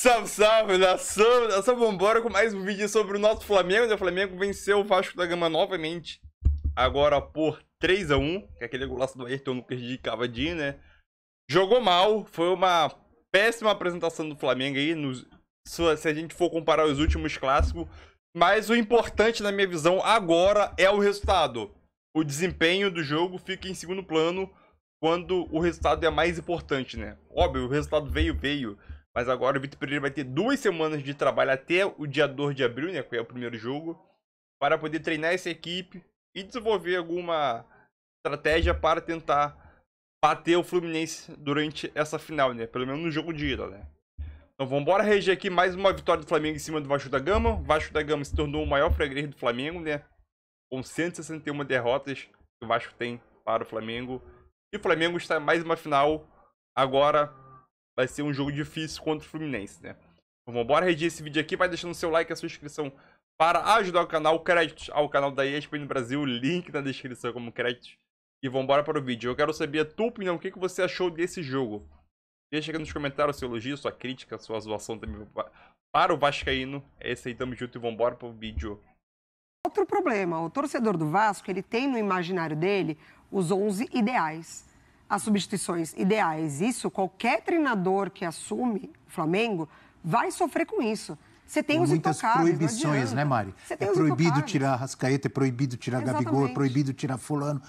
Salve, salve, nação, vambora com mais um vídeo sobre o nosso Flamengo, né? O Flamengo venceu o Vasco da Gama novamente, agora por 3-1, que é aquele golaço do Ayrton Lucas de cavadinha, né? Jogou mal, foi uma péssima apresentação do Flamengo aí, se a gente for comparar os últimos clássicos, mas o importante na minha visão agora é o resultado. O desempenho do jogo fica em segundo plano quando o resultado é mais importante, né? Óbvio, o resultado veio. Mas agora o Vitor Pereira vai ter 2 semanas de trabalho até o dia 2 de abril, né? Que é o primeiro jogo. Para poder treinar essa equipe e desenvolver alguma estratégia para tentar bater o Fluminense durante essa final, né? Pelo menos no jogo de ida, né? Então vamos embora reger aqui mais uma vitória do Flamengo em cima do Vasco da Gama. O Vasco da Gama se tornou o maior freguês do Flamengo, né? Com 161 derrotas que o Vasco tem para o Flamengo. E o Flamengo está em mais uma final. Agora vai ser um jogo difícil contra o Fluminense, né? Então vamos embora reger esse vídeo aqui. Vai deixando seu like e a sua inscrição para ajudar o canal. Créditos ao canal da ESPN Brasil. Link na descrição como créditos. E vamos embora para o vídeo. Eu quero saber a tua opinião. O que você achou desse jogo? Deixa aqui nos comentários seu elogio, sua crítica, sua zoação também para o Vascaíno. É esse aí, tamo junto e vambora pro vídeo. Outro problema, o torcedor do Vasco, ele tem no imaginário dele os 11 ideais, as substituições ideais. Isso, qualquer treinador que assume o Flamengo vai sofrer com isso. Você tem os muitas intocáveis, proibição, né, Mari? É proibido tirar Arrascaeta, é proibido tirar Gabigol, é proibido tirar fulano,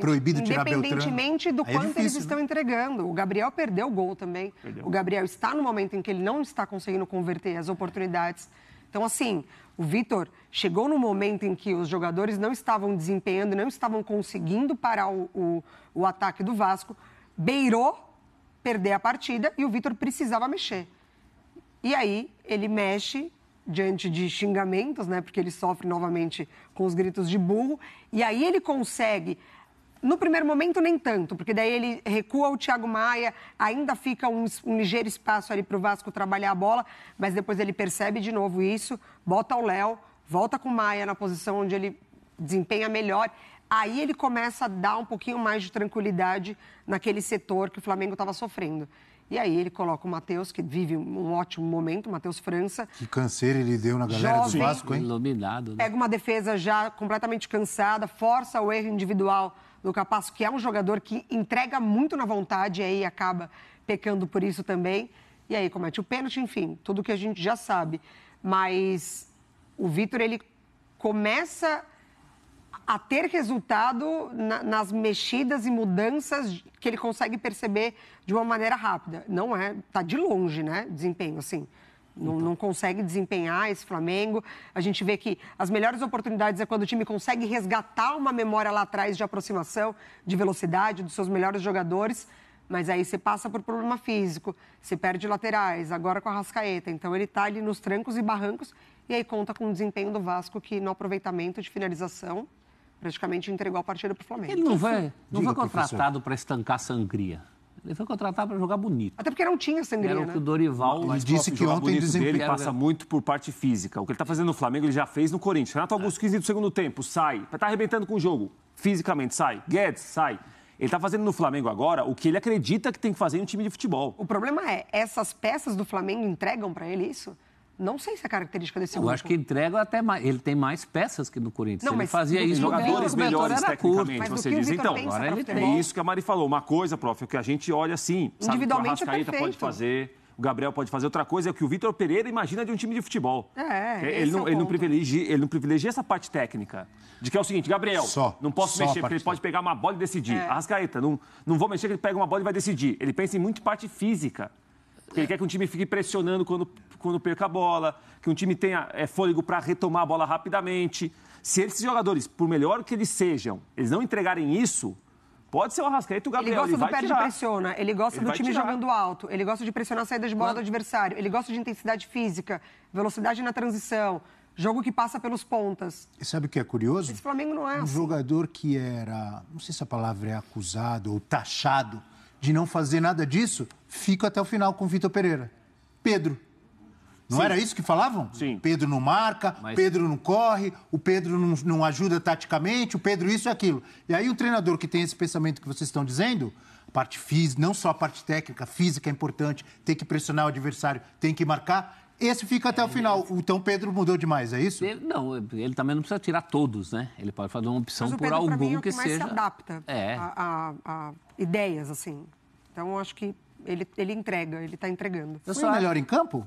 proibido tirar Beltrano. Independentemente do quanto eles estão entregando. O Gabriel perdeu o gol também. O Gabriel está no momento em que ele não está conseguindo converter as oportunidades. Então, assim, o Vitor chegou no momento em que os jogadores não estavam desempenhando, não estavam conseguindo parar o ataque do Vasco, beirou perder a partida e o Vitor precisava mexer. E aí, ele mexe diante de xingamentos, né? Porque ele sofre novamente com os gritos de burro. E aí ele consegue, no primeiro momento nem tanto, porque daí ele recua o Thiago Maia, ainda fica um ligeiro espaço ali para o Vasco trabalhar a bola, mas depois ele percebe de novo isso, bota o Léo, volta com o Maia na posição onde ele desempenha melhor. Aí ele começa a dar um pouquinho mais de tranquilidade naquele setor que o Flamengo estava sofrendo. E aí ele coloca o Matheus, que vive um ótimo momento, o Matheus França. Que canseira ele deu na galera jovem, do Vasco, hein? Iluminado, né? Pega uma defesa já completamente cansada, força o erro individual do Capasso, que é um jogador que entrega muito na vontade e aí acaba pecando por isso também. E aí comete o pênalti, enfim, tudo que a gente já sabe. Mas o Vitor, ele começa a ter resultado nas mexidas e mudanças que ele consegue perceber de uma maneira rápida. Não é, tá de longe, né, desempenho, assim. Não consegue desempenhar esse Flamengo. A gente vê que as melhores oportunidades é quando o time consegue resgatar uma memória lá atrás de aproximação, de velocidade dos seus melhores jogadores, mas aí você passa por problema físico, você perde laterais, agora com a Arrascaeta. Então ele tá ali nos trancos e barrancos e aí conta com o desempenho do Vasco que no aproveitamento de finalização praticamente entregou a partida para o Flamengo. Ele não foi contratado para estancar sangria. Ele foi contratado para jogar bonito. Até porque não tinha sangria, era o que o Dorival... Ele disse que ontem dele passa muito por parte física. O que ele está fazendo no Flamengo, ele já fez no Corinthians. Renato Augusto, 15 do segundo tempo, sai. Está arrebentando com o jogo. Fisicamente, sai. Guedes, sai. Ele está fazendo no Flamengo agora o que ele acredita que tem que fazer em um time de futebol. O problema é, essas peças do Flamengo entregam para ele isso? Não sei se é característica desse grupo. Eu acho que entrega até mais. Ele tem mais peças que no Corinthians. Não, ele fazia isso. Jogadores melhores tecnicamente, você diz. Então, agora ele é isso que a Mari falou. Uma coisa, prof, é o que a gente olha assim. Sabe, o Arrascaeta pode fazer, o Gabriel pode fazer. Outra coisa é o que o Vitor Pereira imagina de um time de futebol. Ele não privilegia essa parte técnica. De que é o seguinte, Gabriel, não posso mexer porque ele pode pegar uma bola e decidir. Arrascaeta, não vou mexer porque ele pega uma bola e vai decidir. Ele pensa em muito parte física. Porque ele quer que um time fique pressionando quando perca a bola, que um time tenha fôlego para retomar a bola rapidamente. Se esses jogadores, por melhor que eles sejam, eles não entregarem isso, pode ser o Arrascaeta e o Gabriel. Ele gosta do pé de pressiona, ele gosta do time jogando alto, ele gosta de pressionar a saída de bola do adversário, ele gosta de intensidade física, velocidade na transição, jogo que passa pelos pontas. E sabe o que é curioso? Esse Flamengo não é assim. Um jogador que era, não sei se a palavra é acusado ou taxado de não fazer nada disso, fica até o final com o Vitor Pereira. Pedro. Não era isso que falavam? Sim. Pedro não marca, Pedro não corre, o Pedro não ajuda taticamente, o Pedro isso e aquilo. E aí o treinador que tem esse pensamento que vocês estão dizendo, parte física, não só a parte técnica, física é importante, tem que pressionar o adversário, tem que marcar. Esse fica até o final. Então, Pedro mudou demais, é isso? Ele também não precisa tirar todos, né? Ele pode fazer uma opção por algum pra mim, é o que mais seja... se adapta a ideias, assim. Então, eu acho que ele entrega, ele está entregando. Foi o melhor em campo?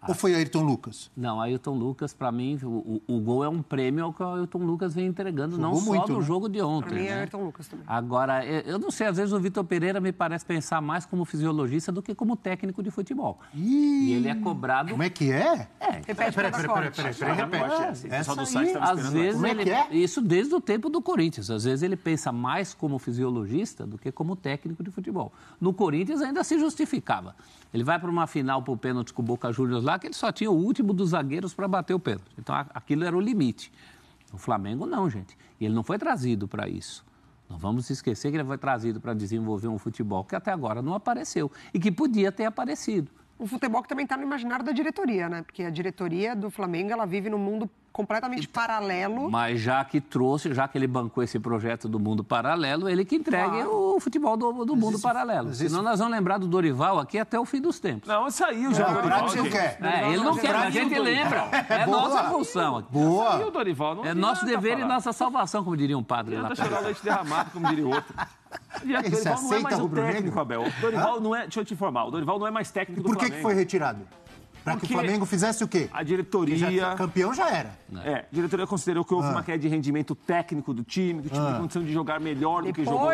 Ou foi Ayrton Lucas? Não, Ayrton Lucas, para mim, o gol é um prêmio ao que o Ayrton Lucas vem entregando, jogou não só muito, no jogo de ontem. Para mim é Ayrton Lucas também. Agora, eu não sei, às vezes o Vitor Pereira me parece pensar mais como fisiologista do que como técnico de futebol. E ele é cobrado... Como é que é? Repete, peraí, repete. Essa do site às vezes como é que é? Isso desde o tempo do Corinthians. Às vezes ele pensa mais como fisiologista do que como técnico de futebol. No Corinthians ainda se justificava. Ele vai para uma final por pênalti com o Boca Juniors lá, que ele só tinha o último dos zagueiros para bater o pênalti. Então, aquilo era o limite. O Flamengo não, gente. E ele não foi trazido para isso. Não vamos esquecer que ele foi trazido para desenvolver um futebol que até agora não apareceu e que podia ter aparecido. Um futebol que também está no imaginário da diretoria, né? Porque a diretoria do Flamengo, ela vive num mundo completamente paralelo. Mas já que ele bancou esse projeto do mundo paralelo, ele que entregue o futebol do mundo paralelo. Senão nós vamos lembrar do Dorival aqui até o fim dos tempos. Não, saiu já. O Dorival não quer. Ele não quer, mas a gente lembra. É nossa função aqui. Boa. Saiu o Dorival. É nosso dever e nossa salvação, como diria um padre lá. Não chorar o leite derramado, como diria o outro. Dorival não é mais o técnico, Abel. O Dorival não é... Deixa eu te informar. O Dorival não é mais técnico do Flamengo. Por que foi retirado? Para que o Flamengo fizesse o quê? A diretoria... Campeão já era. A diretoria considerou que houve uma queda de rendimento técnico do time, que o time tem condição de jogar melhor do que jogou.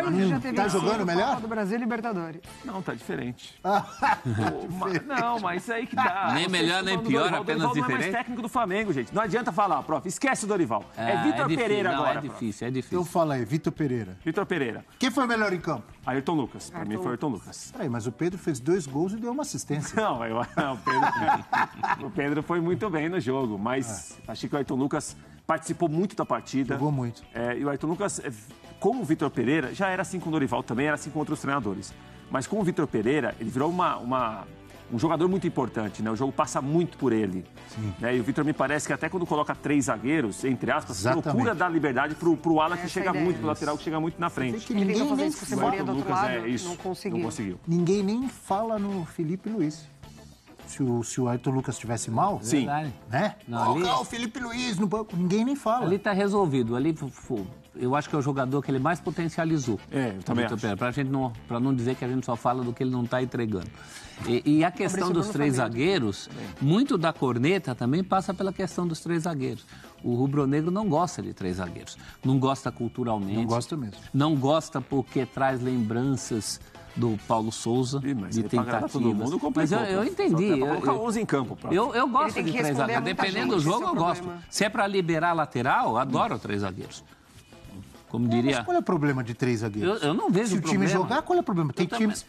Tá jogando melhor? Do Brasil e Libertadores. Não, tá diferente. Não, mas isso aí que dá. Nem melhor, nem pior, apenas diferente. O Dorival não é mais técnico do Flamengo, gente. Não adianta falar, prof. Esquece o Dorival. É Vitor Pereira agora. É difícil. Eu falo aí, Vitor Pereira. Vitor Pereira. Quem foi o melhor em campo? Ayrton Lucas. Pra mim foi Ayrton Lucas. Peraí, mas o Pedro fez 2 gols e deu uma assistência. Não, o Pedro foi muito bem no jogo, mas achei que o Ayrton Lucas participou muito da partida. Jogou muito. E o Ayrton Lucas, com o Vitor Pereira, já era assim com o Dorival também, era assim com outros treinadores. Mas com o Vitor Pereira, ele virou um jogador muito importante, né? O jogo passa muito por ele. Né? E o Vitor me parece que até quando coloca 3 zagueiros, entre aspas, procura dar liberdade pro ala que chega muito, pro lateral que chega muito na frente. Que ninguém fazer isso com o Cebolinha do outro lado, não conseguiu. Ninguém nem fala no Felipe Luiz. Se o Ayrton Lucas estivesse mal, sim, né? O Felipe Luiz no banco, ninguém nem fala. Ali está resolvido. Ali, eu acho que é o jogador que ele mais potencializou. Eu também acho. Para não dizer que a gente só fala do que ele não está entregando. E a questão dos 3 zagueiros, muito da corneta também passa pela questão dos 3 zagueiros. O rubro-negro não gosta de 3 zagueiros. Não gosta culturalmente. Não gosta mesmo. Não gosta porque traz lembranças do Paulo Souza, de tentativas. Todo mundo mas eu entendi. Colocar 11 em campo. Eu gosto de 3 zagueiros. Dependendo do jogo, eu gosto. Se é para liberar a lateral, adoro 3 zagueiros. Como diria... Mas qual é o problema de 3 zagueiros? Eu não vejo problema. Se o time jogar, qual é o problema? Tem times...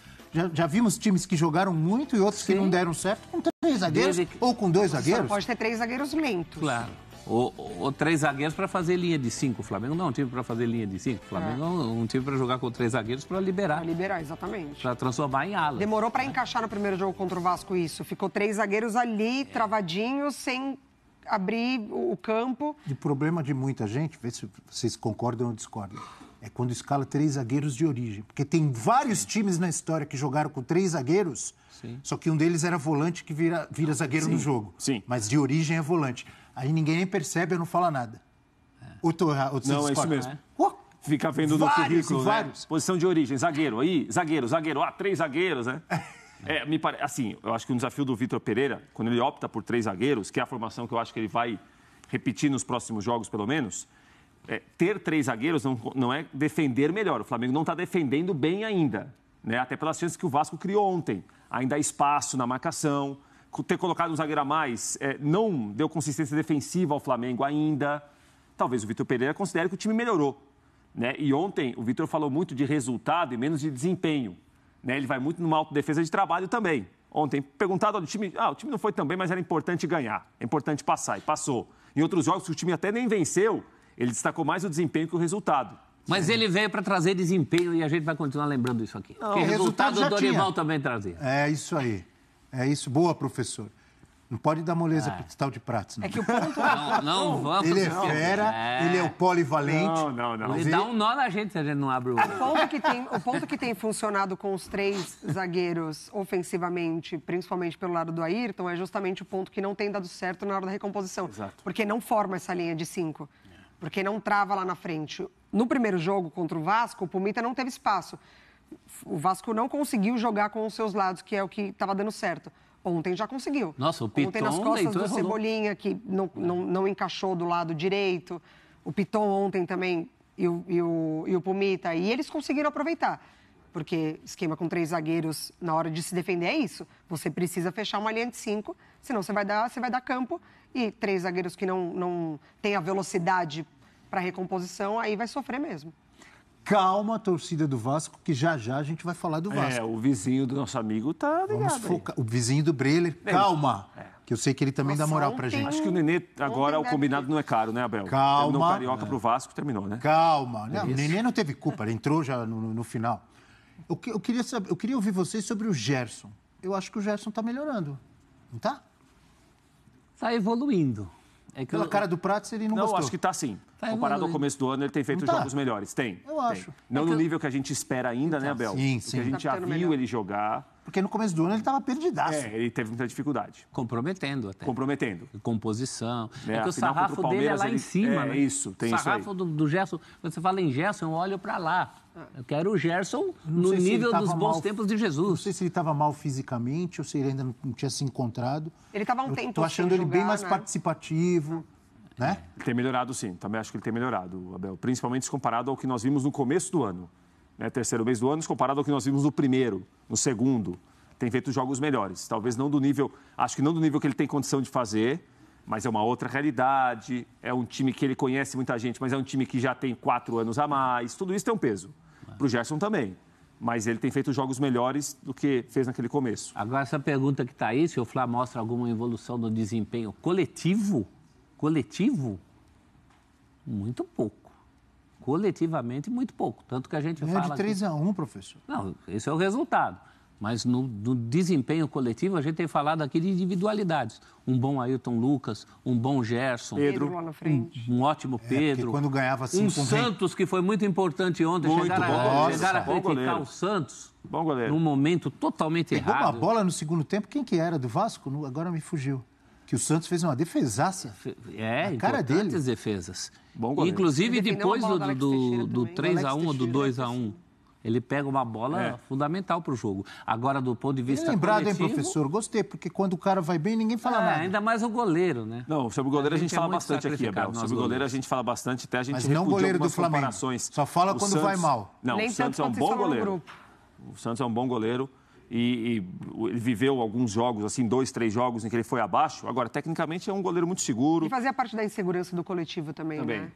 Já vimos times que jogaram muito e outros que não deram certo com 3 zagueiros ou com 2 zagueiros. Só pode ter 3 zagueiros lentos. Claro. Ou 3 zagueiros para fazer linha de 5. O Flamengo não é um time para fazer linha de 5. O Flamengo é um time para jogar com 3 zagueiros para liberar. Para liberar, exatamente. Para transformar em ala. Demorou para encaixar no primeiro jogo contra o Vasco isso. Ficou 3 zagueiros ali, travadinhos, sem abrir o campo. O problema de muita gente, vê se vocês concordam ou discordam, é quando escala 3 zagueiros de origem. Porque tem vários times na história que jogaram com 3 zagueiros, só que um deles era volante que vira zagueiro no jogo. Mas de origem é volante. Aí ninguém nem percebe, eu não falo nada. Não, é isso mesmo. Fica vendo no currículo, né? Posição de origem, zagueiro. Aí, zagueiro. 3 zagueiros, né? Assim, eu acho que o desafio do Vitor Pereira, quando ele opta por 3 zagueiros, que é a formação que eu acho que ele vai repetir nos próximos jogos, pelo menos, ter 3 zagueiros não é defender melhor. O Flamengo não está defendendo bem ainda, né? Até pelas chances que o Vasco criou ontem. Ainda há espaço na marcação. Ter colocado um zagueiro a mais não deu consistência defensiva ao Flamengo ainda. Talvez o Vitor Pereira considere que o time melhorou, né? E ontem o Vitor falou muito de resultado e menos de desempenho, né? Ele vai muito numa autodefesa de trabalho também. Ontem, perguntado ao time, o time não foi tão bem, mas era importante ganhar, é importante passar, e passou. Em outros jogos, que o time até nem venceu, ele destacou mais o desempenho que o resultado. Mas ele veio para trazer desempenho e a gente vai continuar lembrando isso aqui. Porque o resultado o Dorival também trazia. É isso aí. É isso. Boa, professor. Não pode dar moleza pro tal de Prats, não. É que o ponto... Não vamos... Ele é fera, ele é o polivalente. Não. Ele dá um nó na gente se a gente não abre o... O ponto que tem funcionado com os 3 zagueiros ofensivamente, principalmente pelo lado do Ayrton, é justamente o ponto que não tem dado certo na hora da recomposição. Exato. Porque não forma essa linha de 5. Porque não trava lá na frente. No primeiro jogo contra o Vasco, o Pumita não teve espaço. O Vasco não conseguiu jogar com os seus lados, que é o que estava dando certo. Ontem já conseguiu. Nossa, o Piton ontem nas costas do Cebolinha, que não encaixou do lado direito. O Piton ontem também e o Pumita. E eles conseguiram aproveitar. Porque esquema com 3 zagueiros, na hora de se defender, é isso. Você precisa fechar uma linha de 5, senão você vai dar campo. E 3 zagueiros que não têm a velocidade para recomposição, aí vai sofrer mesmo. Calma, torcida do Vasco, que já a gente vai falar do Vasco. O vizinho do nosso amigo tá ligado. O vizinho do Breler, calma. Que eu sei que ele também dá moral pra gente. Acho que o Nenê, agora o combinado não é caro, né, Abel? Calma. Terminou o Carioca pro Vasco, terminou, né? Calma. Não, o Nenê não teve culpa, ele entrou já no final. Eu queria ouvir vocês sobre o Gerson. Eu acho que o Gerson tá melhorando, não tá? Tá evoluindo. Pela cara do Prats, ele não gostou. Não, acho que tá sim. Comparado ao começo do ano, ele tem feito jogos melhores. Eu acho. Não no nível que a gente espera ainda, né, Abel? Sim. Porque a gente já viu ele jogar. Porque no começo do ano ele estava perdidaço. Ele teve muita dificuldade. Comprometendo até. Composição. É que o sarrafo dele é lá em cima, né? Isso, tem o sarrafo do Gerson, quando você fala em Gerson, eu olho para lá. Eu quero o Gerson no nível dos bons tempos de Jesus. Não sei se ele estava mal fisicamente ou se ele ainda não tinha se encontrado. Ele estava um tempo Estou achando ele bem mais participativo. Né? Ele tem melhorado, sim. Também acho que ele tem melhorado, Abel. Principalmente se comparado ao que nós vimos no começo do ano. Né? Terceiro mês do ano, se comparado ao que nós vimos no primeiro, no segundo. Tem feito jogos melhores. Talvez não do nível... Acho que não do nível que ele tem condição de fazer, mas é uma outra realidade. É um time que ele conhece muita gente, mas é um time que já tem 4 anos a mais. Tudo isso tem um peso. Para o Gerson também. Mas ele tem feito jogos melhores do que fez naquele começo. Agora, essa pergunta que está aí, se o Flá mostra alguma evolução no desempenho coletivo... Muito pouco. Coletivamente, muito pouco. Tanto que a gente fala... de 3-1, professor. Não, esse é o resultado. Mas no desempenho coletivo, a gente tem falado aqui de individualidades. Um bom Ayrton Lucas, um bom Gerson. Pedro lá na frente. Um ótimo Pedro. Quando ganhava assim... Santos, que foi muito importante ontem. Chegaram a criticar o Santos. Bom goleiro. Num momento totalmente errado. Pegou uma bola no segundo tempo. Quem que era? Do Vasco? Agora me fugiu. Que o Santos fez uma defesaça. A cara dele. Defesas. Bom goleiro. Inclusive, depois do 3-1 ou do 2-1, ele pega uma bola fundamental para o jogo. Agora, do ponto de vista lembrado, coletivo... hein, professor? Gostei, porque quando o cara vai bem, ninguém fala nada. Ainda mais o goleiro, né? Não, sobre o goleiro a gente fala bastante aqui, Abel. Sobre o goleiro a gente fala bastante, até a gente repudia goleiro do Flamengo. Comparações. Só fala quando vai mal. Não, o Santos é um bom goleiro. O Santos é um bom goleiro. E ele viveu alguns jogos, assim, 2, 3 jogos em que ele foi abaixo. Agora, tecnicamente, é um goleiro muito seguro. E fazia parte da insegurança do coletivo também, né?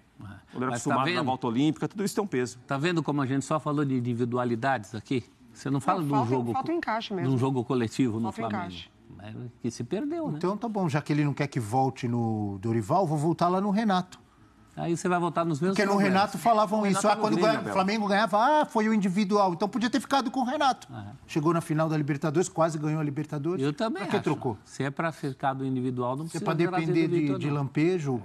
Goleiro acostumado na volta olímpica, tudo isso tem um peso. Tá vendo como a gente só falou de individualidades aqui? Você não fala de um jogo... Falta um encaixe mesmo. De um jogo coletivo no Flamengo. É que se perdeu, né? Então tá bom, já que ele não quer que volte no Dorival, vou voltar lá no Renato. Aí você vai voltar nos mesmos Porque no Renato falavam isso. Quando o Flamengo ganhava, foi o individual. Então podia ter ficado com o Renato. Chegou na final da Libertadores, quase ganhou a Libertadores. Eu também acho. Por que trocou? Se é para ficar do individual, não precisa. Se é para depender de lampejo...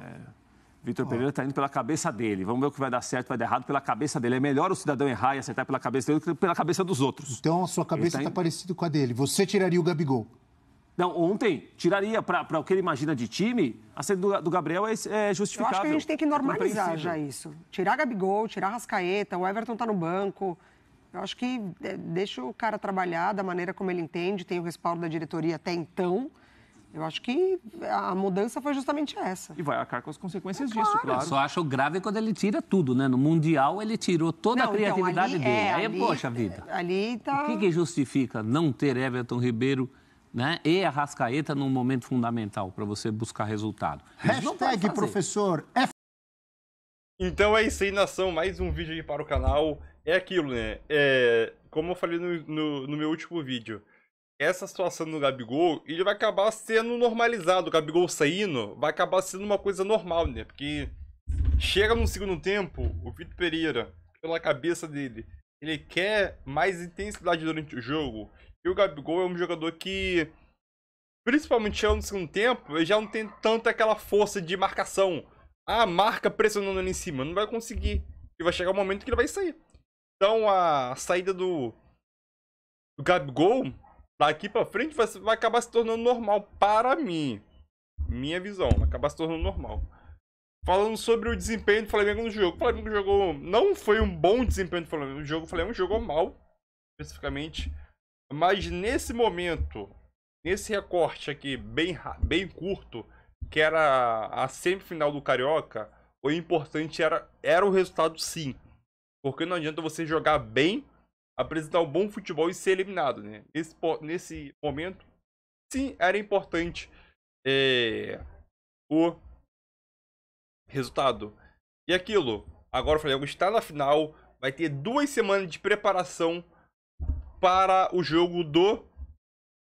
Vitor Pereira está indo pela cabeça dele. Vamos ver o que vai dar certo, vai dar errado pela cabeça dele. É melhor o cidadão errar e acertar pela cabeça dele do que pela cabeça dos outros. Então a sua cabeça está parecida com a dele. Você tiraria o Gabigol? Não, ontem tiraria para o que ele imagina de time, a saída do Gabriel é justificável. Eu acho que a gente tem que normalizar já isso. Tirar Gabigol, tirar Rascaeta, o Everton está no banco. Eu acho que deixa o cara trabalhar da maneira como ele entende, tem o respaldo da diretoria até então. Eu acho que a mudança foi justamente essa. E vai arcar com as consequências disso, claro. Eu só acho grave quando ele tira tudo, né? No Mundial, ele tirou toda a criatividade dele. Aí, poxa vida. Ali tá... O que justifica não ter Everton Ribeiro, né, e Arrascaeta num momento fundamental para você buscar resultado? Hashtag professor F. Então é isso aí, nação. Mais um vídeo aí para o canal. É aquilo, né? Como eu falei no meu último vídeo, essa situação do Gabigol, ele vai acabar sendo normalizado. O Gabigol saindo vai acabar sendo uma coisa normal, né? Porque chega no segundo tempo, o Vitor Pereira, pela cabeça dele, ele quer mais intensidade durante o jogo. E o Gabigol é um jogador que principalmente no segundo tempo, ele já não tem tanta aquela força de marcação. A marca pressionando ali em cima, não vai conseguir. E vai chegar um momento que ele vai sair. Então a saída do Gabigol, daqui pra frente, vai acabar se tornando normal para mim. Minha visão, vai acabar se tornando normal. Falando sobre o desempenho do Flamengo no jogo. O Flamengo jogou... Não foi um bom desempenho do Flamengo no jogo. O Flamengo jogou mal, especificamente. Mas nesse momento, nesse recorte aqui, bem curto, que era a semifinal do Carioca, o importante era o resultado, sim. Porque não adianta você jogar bem, apresentar um bom futebol e ser eliminado, né? Nesse momento, sim, era importante o resultado. E aquilo, agora o Flamengo está na final, vai ter 2 semanas de preparação para o jogo do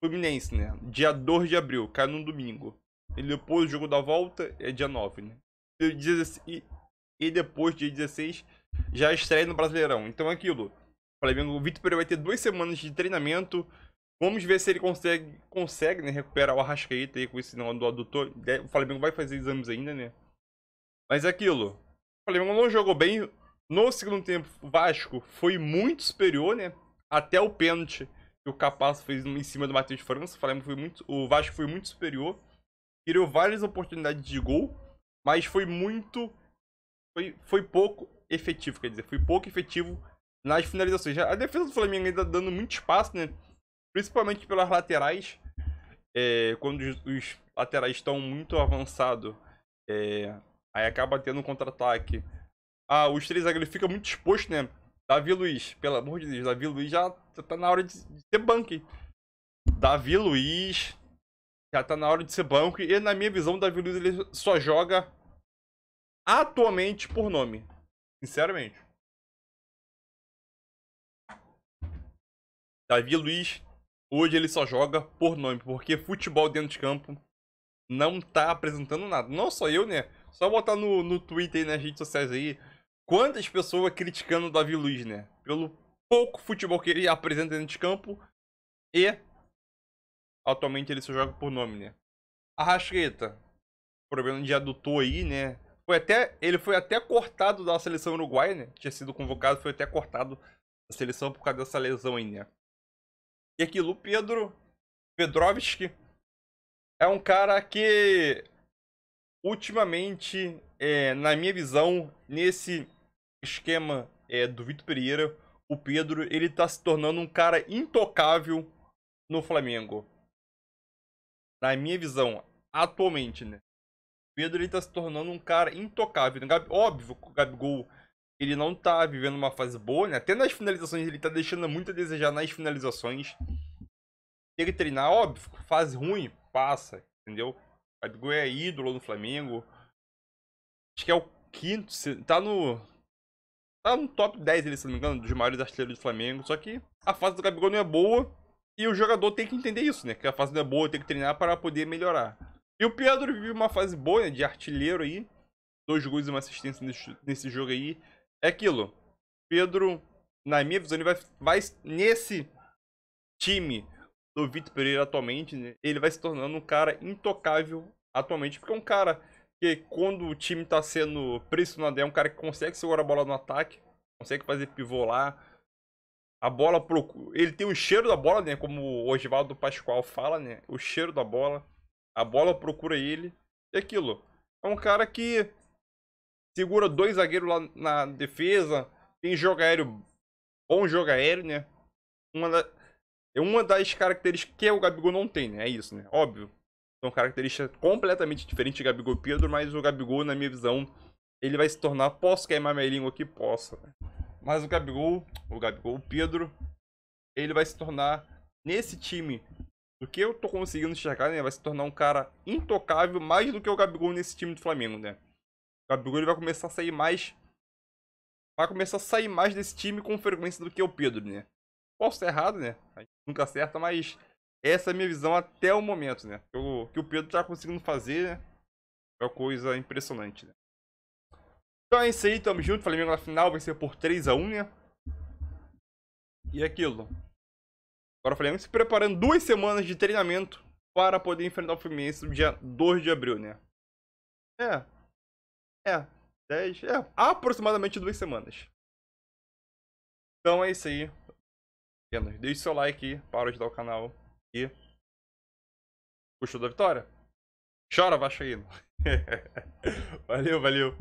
Fluminense, né? Dia 2 de abril, cai num domingo. E depois o jogo da volta é dia 9, né? E depois, dia 16, já estreia no Brasileirão. Então é aquilo. O Vitor Pereira vai ter 2 semanas de treinamento. Vamos ver se ele consegue, né, recuperar o Arrascaeta aí com esse sinal do adutor. O Flamengo vai fazer exames ainda, né? Mas é aquilo. O Flamengo não jogou bem. No segundo tempo, o Vasco foi muito superior, né? Até o pênalti que o Capasso fez em cima do Matheus França. O Vasco foi muito superior. Criou várias oportunidades de gol. Mas foi pouco efetivo, quer dizer. Foi pouco efetivo nas finalizações. A defesa do Flamengo ainda dando muito espaço, né? Principalmente pelas laterais. Quando os laterais estão muito avançados. Aí acaba tendo um contra-ataque. Os 3 zagueiros ficam muito expostos, né? Davi Luiz, pelo amor de Deus, Davi Luiz já tá na hora de ser banco. Davi Luiz já tá na hora de ser banco. E na minha visão, Davi Luiz ele só joga atualmente por nome. Sinceramente. Davi Luiz, hoje ele só joga por nome. Porque futebol dentro de campo não tá apresentando nada. Não só eu, né? Só botar no Twitter e nas redes sociais aí. Quantas pessoas criticando o Davi Luiz, né? Pelo pouco futebol que ele apresenta dentro de campo. E atualmente ele só joga por nome, né? Arrascaeta. Problema de adutor aí, né? Ele foi até cortado da seleção uruguaia, né? Tinha sido convocado, foi até cortado da seleção por causa dessa lesão aí, né? E aquilo, o Pedrovski é um cara que ultimamente, na minha visão, nesse esquema do Vitor Pereira, o Pedro, ele tá se tornando um cara intocável no Flamengo. Na minha visão, atualmente, né? O Pedro, ele tá se tornando um cara intocável. Óbvio que o Gabigol, ele não tá vivendo uma fase boa, né? Até nas finalizações, ele tá deixando muito a desejar nas finalizações. Tem que treinar, óbvio, fase ruim, passa, entendeu? O Gabigol é ídolo no Flamengo. Acho que é o 5º, tá no top 10, ele, se não me engano, dos maiores artilheiros do Flamengo. Só que a fase do Gabigol não é boa e o jogador tem que entender isso, né? Que a fase não é boa, tem que treinar para poder melhorar. E o Pedro vive uma fase boa, né, de artilheiro aí. 2 gols e uma assistência nesse jogo aí. É aquilo. Pedro, na minha visão, ele vai nesse time do Vitor Pereira atualmente, né? Ele vai se tornando um cara intocável atualmente. Porque é um cara que, quando o time tá sendo pressionado, é um cara que consegue segurar a bola no ataque, consegue fazer pivô lá. A bola ele tem o cheiro da bola, né? Como o Osvaldo Pascoal fala, né? O cheiro da bola. A bola procura ele. E aquilo. É um cara que segura 2 zagueiros lá na defesa. Tem jogo aéreo. Bom jogo aéreo, né? Uma das características que o Gabigol não tem, né? É isso, né? Óbvio. São características completamente diferentes de Gabigol e Pedro. Mas o Gabigol, na minha visão, ele vai se tornar... Posso queimar minha língua aqui? Posso. Né? Mas o Pedro, ele vai se tornar, nesse time, do que eu tô conseguindo enxergar, né? Vai se tornar um cara intocável mais do que o Gabigol nesse time do Flamengo, né? O Gabigol, ele vai começar a sair mais... Vai começar a sair mais desse time com frequência do que o Pedro, né? Posso estar errado, né? A gente nunca acerta, mas essa é a minha visão até o momento, né? O que o Pedro tá conseguindo fazer, né? É uma coisa impressionante, né? Então é isso aí, tamo junto. Flamengo na final vai ser por 3-1, né? E aquilo. Agora o Flamengo se preparando 2 semanas de treinamento para poder enfrentar o Fluminense no dia 2 de abril, né? Aproximadamente 2 semanas. Então é isso aí. Deixe seu like para ajudar o canal. E gostou da vitória? Chora, Vascaíno. Valeu.